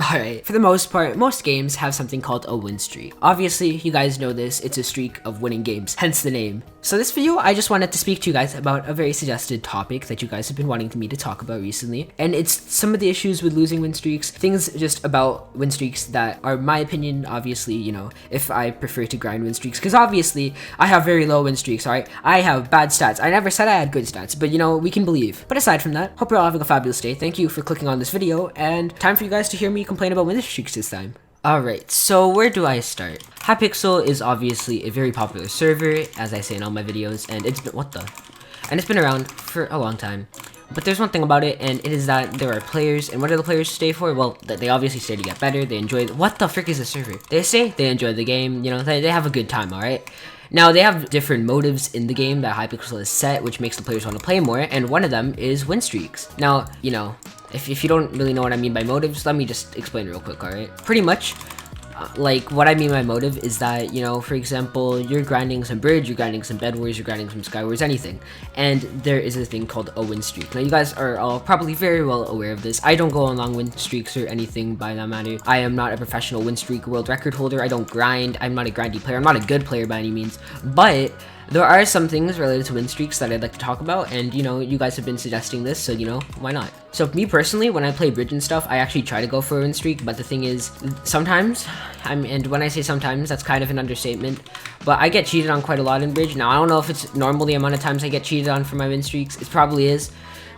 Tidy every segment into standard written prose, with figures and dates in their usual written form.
Alright, for the most part, most games have something called a win streak. Obviously, you guys know this, it's a streak of winning games, hence the name. So this video, I just wanted to speak to you guys about a very suggested topic that you guys have been wanting me to talk about recently. And it's some of the issues with losing win streaks, things just about win streaks that are my opinion, obviously, you know, if I prefer to grind win streaks. Because obviously, I have very low win streaks, alright? I have bad stats. I never said I had good stats, but you know, we can believe. But aside from that, hope you're all having a fabulous day. Thank you for clicking on this video, and time for you guys to hear me complain about win streaks this time. Alright, so where do I start? Hypixel is obviously a very popular server, as I say in all my videos, and it's been around for a long time. But there's one thing about it, and it is that there are players, and what do the players stay for? Well, they obviously stay to get better, they enjoy what the frick is a server? They say they enjoy the game, you know, they have a good time, alright? Now, they have different motives in the game that Hypixel has set, which makes the players want to play more, and one of them is win streaks. Now, you know, if you don't really know what I mean by motives, let me just explain real quick, alright? Pretty much, like, what I mean by motive is that, you know, for example, you're grinding some bridge, you're grinding some Bedwars, you're grinding some Skywars, anything. And there is a thing called a win streak. Now, you guys are all probably very well aware of this. I don't go on long win streaks or anything by that matter. I am not a professional win streak world record holder. I don't grind. I'm not a grindy player. I'm not a good player by any means. But there are some things related to win streaks that I'd like to talk about, and you know, you guys have been suggesting this, so you know, why not? So me personally, when I play bridge and stuff, I actually try to go for a win streak, but the thing is, sometimes, and when I say sometimes, that's kind of an understatement, but I get cheated on quite a lot in bridge. Now, I don't know if it's normal the amount of times I get cheated on for my win streaks, it probably is,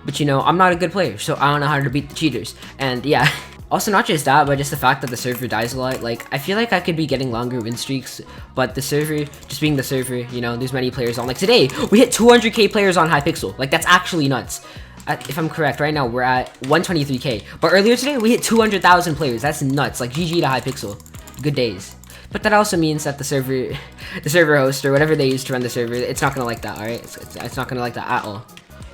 but you know, I'm not a good player, so I don't know how to beat the cheaters, and yeah. Also, not just that, but just the fact that the server dies a lot. Like, I feel like I could be getting longer win streaks, but the server, just being the server, you know, there's many players on. Like, today, we hit 200k players on Hypixel. Like, that's actually nuts. If I'm correct, right now, we're at 123k. But earlier today, we hit 200,000 players. That's nuts. Like, GG to Hypixel. Good days. But that also means that the server host, or whatever they use to run the server, it's not gonna like that, alright? It's not gonna like that at all.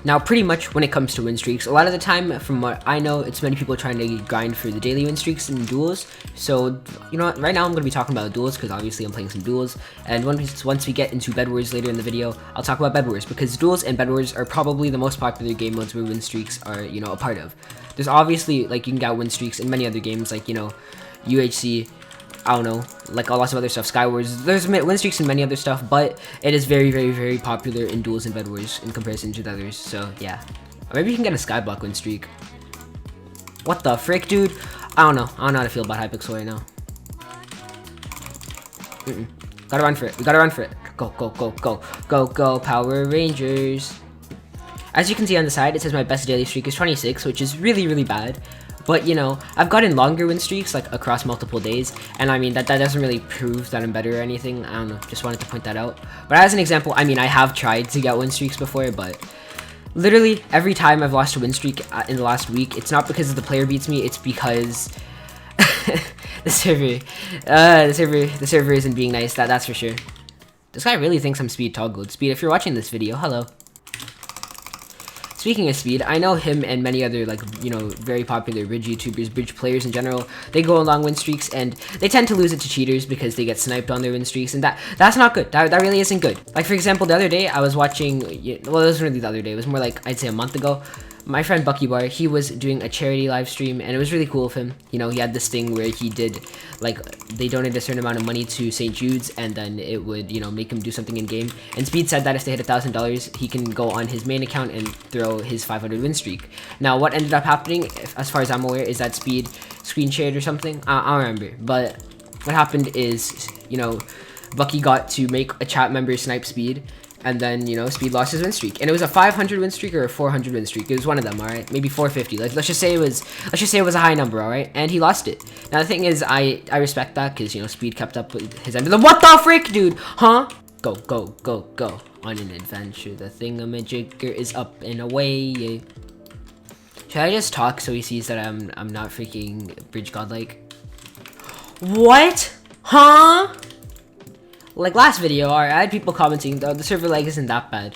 Now, pretty much when it comes to win streaks, a lot of the time, from what I know, it's many people trying to grind for the daily win streaks and duels. So, you know what, right now I'm going to be talking about duels, because obviously I'm playing some duels. And once we get into Bedwars later in the video, I'll talk about Bedwars, because duels and Bedwars are probably the most popular game modes where win streaks are, you know, a part of. There's obviously, like, you can get win streaks in many other games, like, you know, UHC, I don't know, like lots of other stuff, Skywars, there's win streaks and many other stuff, but it is very, very, very popular in duels and Bedwars in comparison to the others, so yeah. Or maybe you can get a Skyblock win streak. What the frick, dude? I don't know how to feel about Hypixel right now. Gotta run for it, we gotta run for it. Go, go, go, go, go, go, Power Rangers. As you can see on the side, it says my best daily streak is 26, which is really, really bad. But, you know, I've gotten longer win streaks, like, across multiple days, and I mean, that doesn't really prove that I'm better or anything, I don't know, just wanted to point that out. But as an example, I mean, I have tried to get win streaks before, but literally, every time I've lost a win streak in the last week, it's not because the player beats me, it's because the server isn't being nice, that's for sure. This guy really thinks I'm speed toggled. Speed, if you're watching this video, hello. Speaking of speed, I know him and many other, like, you know, very popular bridge YouTubers, bridge players in general, they go on long win streaks, and they tend to lose it to cheaters because they get sniped on their win streaks, and that's not good. That really isn't good. Like, for example, the other day, I was watching, well, it wasn't really the other day, it was more like, I'd say a month ago, my friend Bucky Bar, he was doing a charity live stream, and it was really cool of him. You know, he had this thing where he did, like, they donated a certain amount of money to St. Jude's, and then it would, you know, make him do something in game. And Speed said that if they hit $1,000, he can go on his main account and throw his 500 win streak. Now, what ended up happening, as far as I'm aware, is that Speed screen shared or something. I don't remember, but what happened is, you know, Bucky got to make a chat member snipe Speed. And then, you know, Speed lost his win streak, and it was a 500 win streak or a 400 win streak. It was one of them, all right, maybe 450. Let's just say it was a high number, all right. And he lost it. Now the thing is, I respect that, because, you know, Speed kept up with his end. What the frick, dude? Huh? Go, go, go, go on an adventure. The thingamajigger is up and away. Yeah. Should I just talk so he sees that I'm not freaking bridge godlike? What? Huh? Like last video, I had people commenting, the server lag isn't that bad.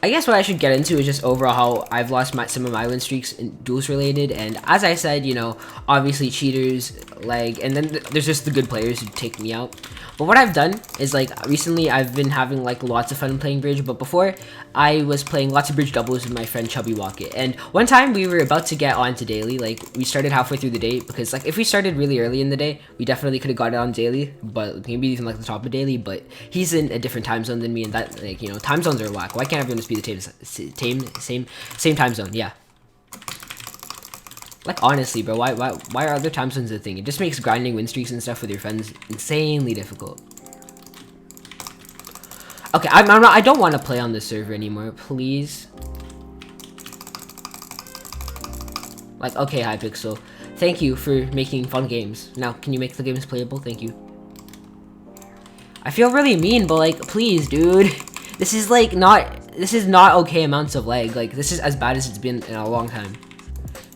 I guess what I should get into is just overall how I've lost some of my win streaks in duels related. And as I said, you know, obviously cheaters, like, and then there's just the good players who take me out. But what I've done is, like, recently I've been having like lots of fun playing bridge, but before I was playing lots of bridge doubles with my friend Chubby Walket. And one time we were about to get on to daily, like we started halfway through the day, because like if we started really early in the day, we definitely could have got it on daily, but maybe even like the top of daily. But he's in a different time zone than me, and that, like, you know, time zones are whack. Why can't everyone just be the same time zone? Yeah. Like, honestly, bro, why are other time zones a thing? It just makes grinding win streaks and stuff with your friends insanely difficult. Okay, I don't want to play on this server anymore, please. Like, okay, Hypixel, thank you for making fun games. Now, can you make the games playable? Thank you. I feel really mean, but like, please, dude. This is not okay amounts of lag. Like, this is as bad as it's been in a long time.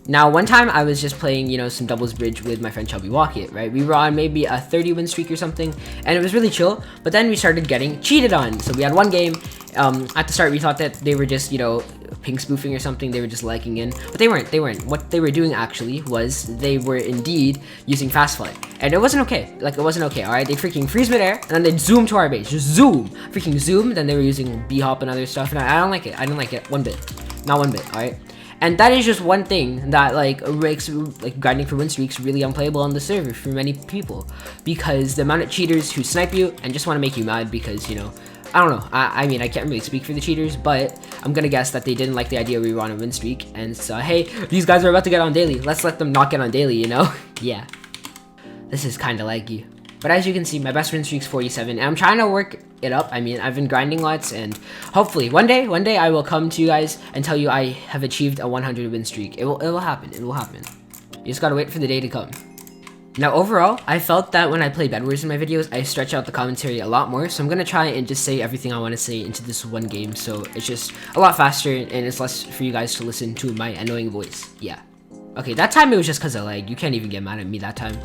Now, one time I was just playing, you know, some doubles bridge with my friend Chubby Walket, right? We were on maybe a 30 win streak or something, and it was really chill, but then we started getting cheated on. So we had one game, at the start we thought that they were just, you know, ping spoofing or something, they were just lagging in, but they weren't. What they were doing actually was they were indeed using fast flight, and it wasn't okay. Like, it wasn't okay, alright? They freaking freeze midair, and then they'd zoom to our base, just zoom, freaking zoom, then they were using B-hop and other stuff, and I don't like it. I don't like it one bit, not one bit, alright? And that is just one thing that like makes like grinding for win streaks really unplayable on the server for many people, because the amount of cheaters who snipe you and just want to make you mad because, you know, I don't know. I mean, I can't really speak for the cheaters, but I'm gonna guess that they didn't like the idea we were on a win streak, and so hey, these guys are about to get on daily. Let's let them not get on daily, you know? Yeah. This is kind of laggy. But as you can see, my best win streak's 47, and I'm trying to work it up. I mean, I've been grinding lots, and hopefully one day I will come to you guys and tell you I have achieved a 100 win streak. It will happen. It will happen. You just gotta wait for the day to come. Now, overall, I felt that when I play Bedwars in my videos, I stretch out the commentary a lot more, so I'm gonna try and just say everything I want to say into this one game, so it's just a lot faster, and it's less for you guys to listen to my annoying voice. Yeah. Okay, that time it was just because of lag. You can't even get mad at me that time.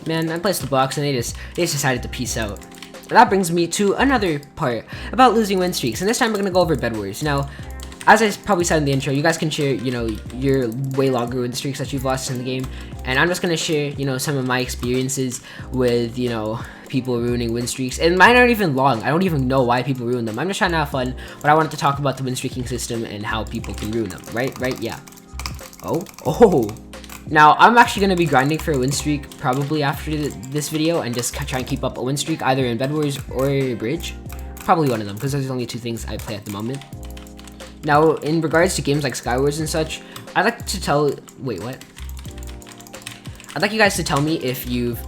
Man, I placed the box and they just decided to peace out. And that brings me to another part about losing win streaks, and this time we're gonna go over Bedwars. Now, as I probably said in the intro, you guys can share, you know, your way longer win streaks that you've lost in the game, and I'm just gonna share, you know, some of my experiences with, you know, people ruining win streaks, and mine aren't even long. I don't even know why people ruin them. I'm just trying to have fun, but I wanted to talk about the win streaking system and how people can ruin them. Right, yeah. Oh. Now, I'm actually going to be grinding for a win streak probably after this video, and just try and keep up a win streak either in Bedwars or Bridge. Probably one of them, because there's only two things I play at the moment. Now, in regards to games like Skywars and such, I'd like to tell... Wait, what? I'd like you guys to tell me if you've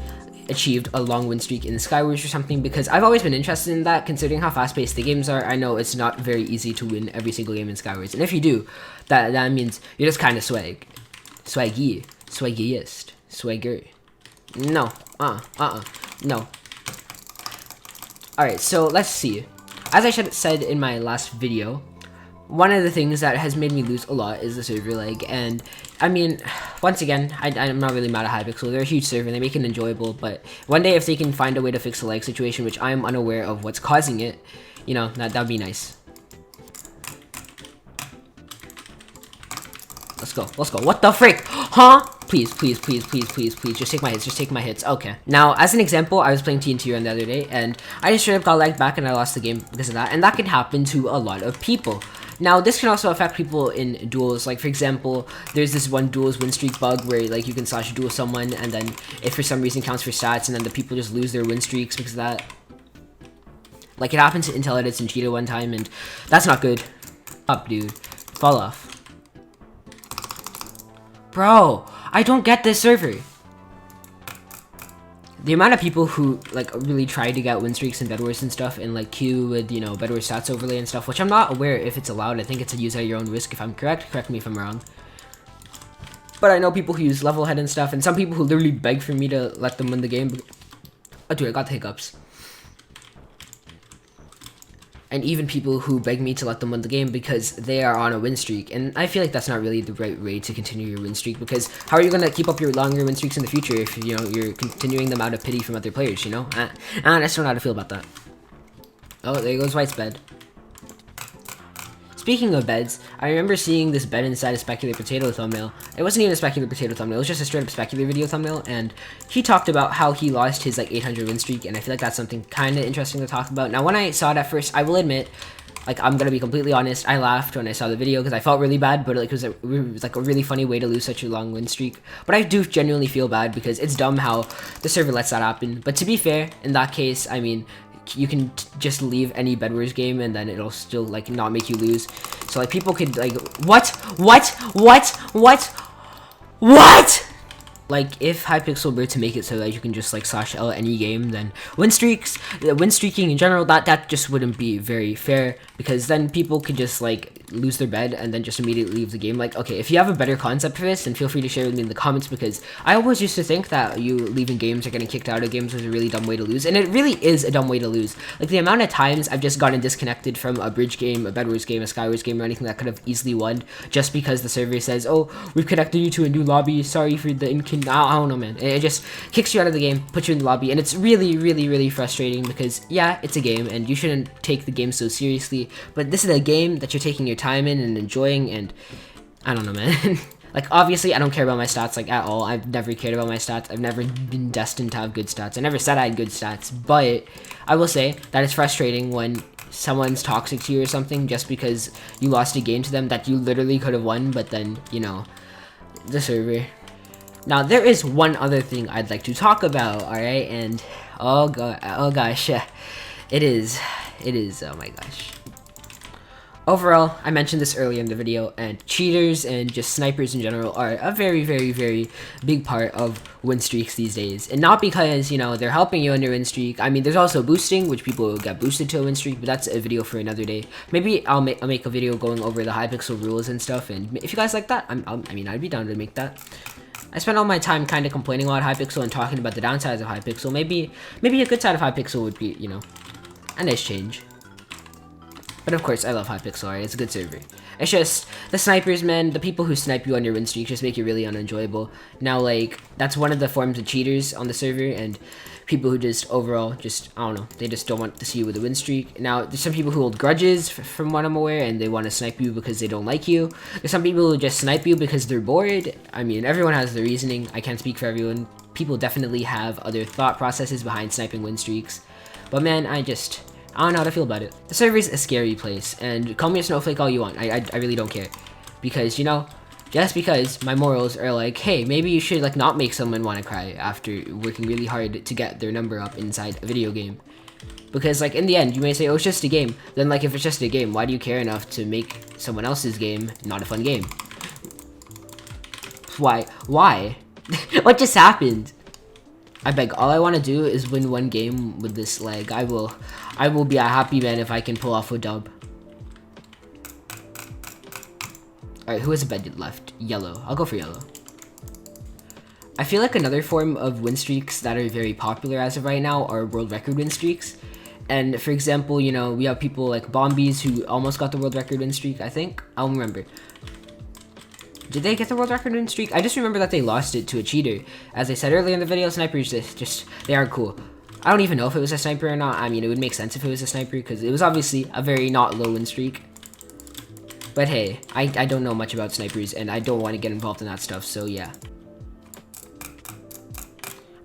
achieved a long win streak in Skywars or something, because I've always been interested in that, considering how fast-paced the games are. I know it's not very easy to win every single game in Skywars, and if you do, that means you're just kind of swaggiest, swagger. No, no. Alright, so let's see. As I said in my last video, one of the things that has made me lose a lot is the server lag, and I mean, once again, I'm not really mad at Hypixel. They're a huge server and they make it enjoyable, but one day if they can find a way to fix the lag situation, which I am unaware of what's causing it, you know, that'd be nice. Let's go. What the frick? Huh? Please, just take my hits, okay. Now, as an example, I was playing TNT Run the other day, and I just straight up got lagged back and I lost the game because of that, and that can happen to a lot of people. Now, this can also affect people in duels. Like, for example, there's this one duels win streak bug where, like, you can slash duel someone, and then if for some reason counts for stats, and then the people just lose their win streaks because of that. Like, it happened to Intel Edits and Cheetahh one time, and that's not good. Up, dude. Fall off. Bro, I don't get this server. The amount of people who, like, really try to get win streaks in Bedwars and stuff, and, like, queue with, you know, Bedwars stats overlay and stuff, which I'm not aware if it's allowed. I think it's a use at your own risk if I'm correct. Correct me if I'm wrong. But I know people who use level head and stuff, and some people who literally beg for me to let them win the game. Oh, dude, I got the hiccups. And even people who beg me to let them win the game because they are on a win streak, and I feel like that's not really the right way to continue your win streak, because how are you gonna keep up your longer win streaks in the future if, you know, you're continuing them out of pity from other players, you know? I just don't know how to feel about that. Oh, there goes White's bed. Speaking of beds, I remember seeing this bed inside a specular potato thumbnail. It wasn't even a specular potato thumbnail, it was just a straight up specular video thumbnail, and he talked about how he lost his like 800 win streak, and I feel like that's something kind of interesting to talk about. Now, when I saw it at first, I will admit, like, I'm gonna be completely honest, I laughed when I saw the video because I felt really bad, but like, it was like a really funny way to lose such a long win streak. But I do genuinely feel bad because it's dumb how the server lets that happen. But to be fair, in that case, I mean, you can just leave any Bedwars game and then it'll still like not make you lose. So like people could like what? Like, if Hypixel were to make it so that you can just like /L any game, then win streaking in general, that just wouldn't be very fair, because then people could just like lose their bed and then just immediately leave the game. Like, okay, if you have a better concept for this, then feel free to share with me in the comments, because I always used to think that you leaving games or getting kicked out of games was a really dumb way to lose, and it really is a dumb way to lose. Like, the amount of times I've just gotten disconnected from a bridge game, a Bedwars game, a Skywars game, or anything that could have easily won just because the server says, oh, we've connected you to a new lobby, sorry for the I don't know, man. It just kicks you out of the game, puts you in the lobby, and it's really frustrating because, yeah, it's a game, and you shouldn't take the game so seriously, but this is a game that you're taking your time in and enjoying, and I don't know, man. Like, obviously, I don't care about my stats, like, at all. I've never cared about my stats. I've never been destined to have good stats. I never said I had good stats, but I will say that it's frustrating when someone's toxic to you or something just because you lost a game to them that you literally could have won, but then, you know, the server. Now, there is one other thing I'd like to talk about, alright, and oh gosh, it is, oh my gosh. Overall, I mentioned this earlier in the video, and cheaters and just snipers in general are a very big part of win streaks these days. And not because, you know, they're helping you on your win streak. I mean, there's also boosting, which people get boosted to a win streak, but that's a video for another day. Maybe I'll make a video going over the Hypixel rules and stuff, and if you guys like that, I mean, I'd be down to make that. I spent all my time kind of complaining about Hypixel and talking about the downsides of Hypixel. Maybe a good side of Hypixel would be, you know, a nice change. But of course, I love Hypixel, right? It's a good server. It's just, the snipers, man, the people who snipe you on your win streak just make it really unenjoyable. Now, like, that's one of the forms of cheaters on the server, and people who just, overall, just, I don't know, they just don't want to see you with a win streak. Now, there's some people who hold grudges, from what I'm aware, and they want to snipe you because they don't like you. There's some people who just snipe you because they're bored. I mean, everyone has their reasoning. I can't speak for everyone. People definitely have other thought processes behind sniping win streaks. But man, I don't know how to feel about it. The server is a scary place, and call me a snowflake all you want. I really don't care. Because, you know, just because my morals are like, hey, maybe you should like not make someone want to cry after working really hard to get their number up inside a video game. Because like in the end, you may say, oh, it's just a game. Then like if it's just a game, why do you care enough to make someone else's game not a fun game? Why? What just happened? I beg, all I want to do is win one game with this leg. I will be a happy man if I can pull off a dub. Alright, who has a bed left? Yellow. I'll go for yellow. I feel like another form of win streaks that are very popular as of right now are world record win streaks. And for example, you know, we have people like Bombies who almost got the world record win streak, I think. I don't remember. Did they get the world record win streak? I just remember that they lost it to a cheater. As I said earlier in the video, snipers they aren't cool. I don't even know if it was a sniper or not. I mean, it would make sense if it was a sniper because it was obviously a very not low win streak. But hey, I don't know much about snipers and I don't want to get involved in that stuff, so yeah.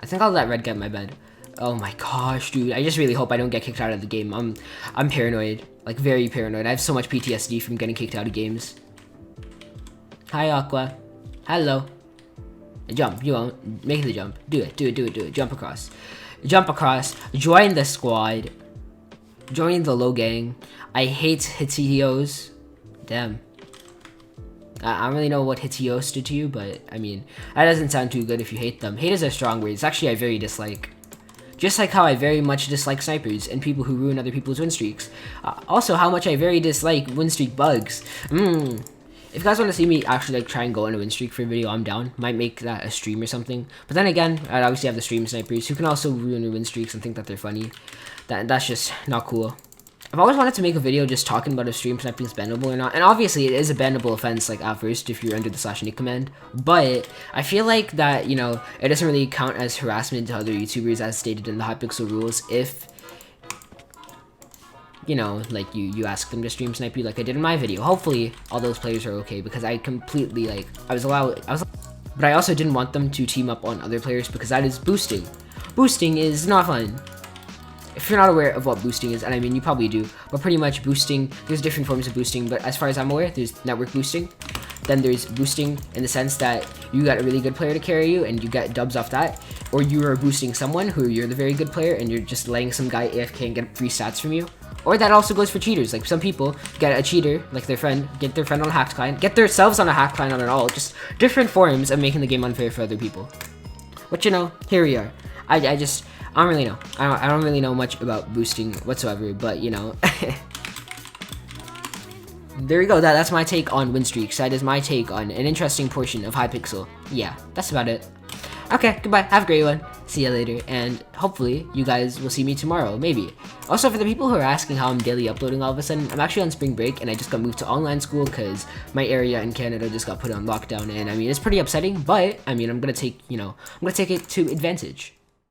I think I'll let red get my bed. Oh my gosh, dude. I just really hope I don't get kicked out of the game. I'm paranoid. Like, very paranoid. I have so much PTSD from getting kicked out of games. Hi, Aqua. Hello. Jump. You won't. Make the jump. Do it. Jump across. Jump across. Join the squad. Join the low gang. I hate Hitios. Damn. I don't really know what Hitios stood to you, but, I mean, that doesn't sound too good if you hate them. Hate is a strong word. It's actually I very dislike. Just like how I very much dislike snipers and people who ruin other people's win streaks. Also, how much I very dislike win streak bugs. If you guys want to see me actually like try and go on a win streak for a video, I'm down. Might make that a stream or something. But then again, I'd obviously have the stream snipers who can also ruin your win streaks and think that they're funny. That's just not cool. I've always wanted to make a video just talking about if stream sniping is bannable or not. And obviously it is a bannable offense like at first if you're under the /nick command. But I feel like that, you know, it doesn't really count as harassment to other YouTubers as stated in the Hypixel rules you know, like you ask them to stream snipe you like I did in my video. Hopefully all those players are okay, because I completely like but I also didn't want them to team up on other players, because that is boosting. Boosting is not fun. If you're not aware of what boosting is, and I mean you probably do, but pretty much boosting, there's different forms of boosting, but as far as I'm aware, there's network boosting. Then there's boosting in the sense that you got a really good player to carry you and you get dubs off that, or you are boosting someone who you're the very good player and you're just letting some guy AFK and get free stats from you. Or that also goes for cheaters. Like some people get a cheater, like their friend, get their friend on a hacked client, get themselves on a hacked client on an alt. Just different forms of making the game unfair for other people. But you know, here we are. I don't really know. I don't really know much about boosting whatsoever, but you know. There we go. That's my take on win streaks. That is my take on an interesting portion of Hypixel. Yeah, that's about it. Okay, goodbye. Have a great one. See you later, and hopefully you guys will see me tomorrow, maybe. Also, for the people who are asking how I'm daily uploading all of a sudden, I'm actually on spring break, and I just got moved to online school because my area in Canada just got put on lockdown, and I mean, it's pretty upsetting, but I mean, I'm gonna take it to advantage.